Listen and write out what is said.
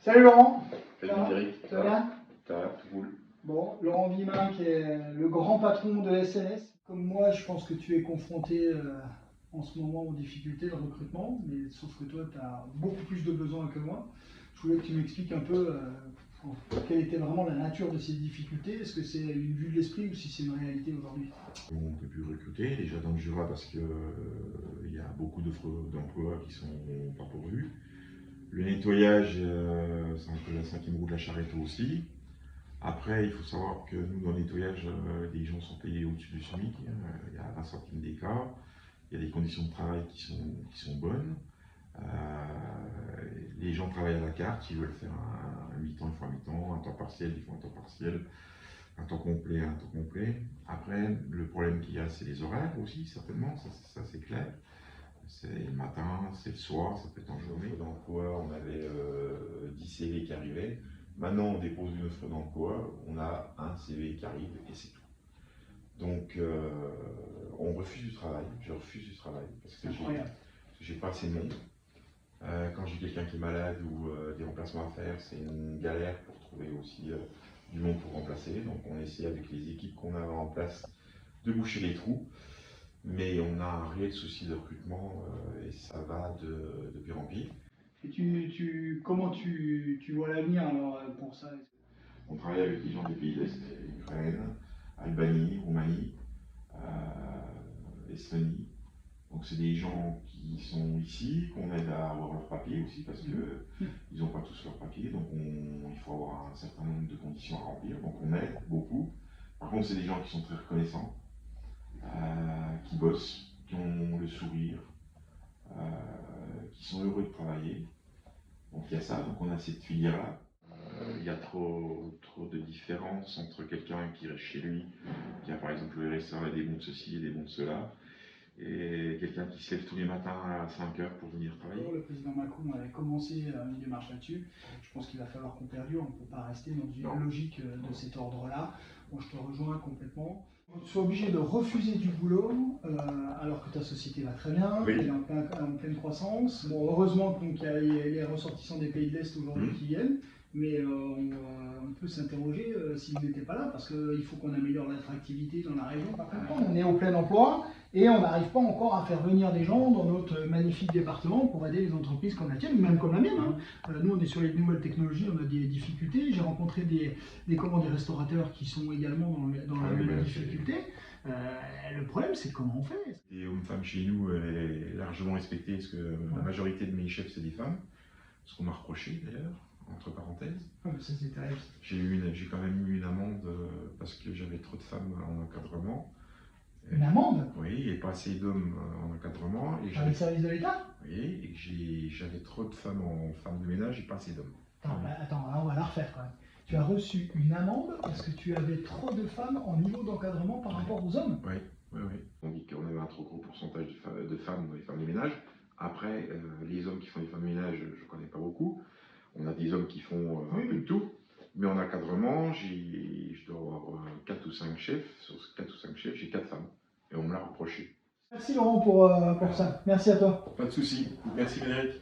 Salut Laurent. Salut Eric, Ça va bien? ça va, tout cool. Bon, Laurent Vimin qui est le grand patron de SNS. Comme moi, je pense que tu es confronté en ce moment aux difficultés de recrutement, mais sauf que toi, tu as beaucoup plus de besoins que moi. Je voulais que tu m'expliques un peu quelle était vraiment la nature de ces difficultés. Est-ce que c'est une vue de l'esprit ou si c'est une réalité aujourd'hui? On peut plus recruter, déjà dans le Jura parce qu'il y a beaucoup d'offres d'emploi qui sont pas pourvues. Le nettoyage, c'est un peu la cinquième roue de la charrette aussi. Après, il faut savoir que nous, dans le nettoyage, les gens sont payés au-dessus du SMIC. Il y a 20 centimes d'écart. Il y a des conditions de travail qui sont bonnes. Les gens travaillent à la carte. S'ils veulent faire un mi-temps, ils font un mi-temps. Un temps partiel, ils font un temps partiel. Un temps complet, un temps complet. Après, le problème qu'il y a, c'est les horaires aussi, certainement. Ça c'est clair. C'est le matin, c'est le soir, ça peut être en journée. D'emploi, on avait 10 CV qui arrivaient. Maintenant, on dépose une offre d'emploi, on a un CV qui arrive et c'est tout. Donc, on refuse du travail. Je refuse du travail parce que j'ai pas assez de monde. Quand j'ai quelqu'un qui est malade ou des remplacements à faire, c'est une galère pour trouver aussi du monde pour remplacer. Donc, on essaie avec les équipes qu'on a en place de boucher les trous. Mais on a un réel souci de recrutement et ça va de pire en pire. Et comment tu vois l'avenir alors pour ça? On travaille avec des gens des pays de l'Est, Ukraine, Albanie, Roumanie, Estonie. Donc c'est des gens qui sont ici, qu'on aide à avoir leurs papiers aussi parce qu'ils n'ont pas tous leurs papiers. Donc il faut avoir un certain nombre de conditions à remplir. Donc on aide beaucoup. Par contre c'est des gens qui sont très reconnaissants. Qui bossent, qui ont le sourire, qui sont heureux de travailler. Donc il y a ça, donc on a cette filière-là. Il y a trop de différences entre quelqu'un qui reste chez lui, qui a par exemple le restaurant et des bons de ceci et des bons de cela, et quelqu'un qui se lève tous les matins à 5 heures pour venir travailler. Le président Macron avait commencé une démarche là-dessus. Je pense qu'il va falloir qu'on perdure. On ne peut pas rester dans une logique de cet ordre-là. Moi, je te rejoins complètement. Tu sois obligé de refuser du boulot alors que ta société va très bien, oui. Elle est en pleine croissance. Bon, heureusement qu'il y a les ressortissants des pays de l'Est aujourd'hui qui viennent. Mais on peut s'interroger s'ils n'étaient pas là, parce qu'il faut qu'on améliore l'attractivité dans la région. On est au plein emploi et on n'arrive pas encore à faire venir des gens dans notre magnifique département pour aider les entreprises comme la tienne, même comme la mienne. Nous, on est sur les nouvelles technologies, on a des difficultés. J'ai rencontré des restaurateurs qui sont également dans la même difficulté. Le problème, c'est comment on fait. Et homme-femme chez nous, elle est largement respectée, parce que la majorité de mes chefs, c'est des femmes. Ce qu'on m'a reproché d'ailleurs. Entre parenthèses. Ça c'est terrible. J'ai quand même eu une amende parce que j'avais trop de femmes en encadrement. Une amende? Oui, et pas assez d'hommes en encadrement. Par les services de l'État? Oui, et j'avais trop de femmes en femmes de ménage et pas assez d'hommes. Attends, on va la refaire quand même. Tu as reçu une amende parce que tu avais trop de femmes en niveau d'encadrement par rapport aux hommes? Oui. On dit qu'on avait un trop gros pourcentage de femmes dans les femmes de ménage. Après, les hommes qui font les femmes de ménage, je ne connais pas beaucoup. On a des hommes qui font un peu de tout, mais en encadrement, je dois avoir 4 ou 5 chefs. Sur ces 4 ou 5 chefs, j'ai 4 femmes. Et on me l'a reproché. Merci Laurent pour ça. Merci à toi. Pas de souci. Merci Frédéric.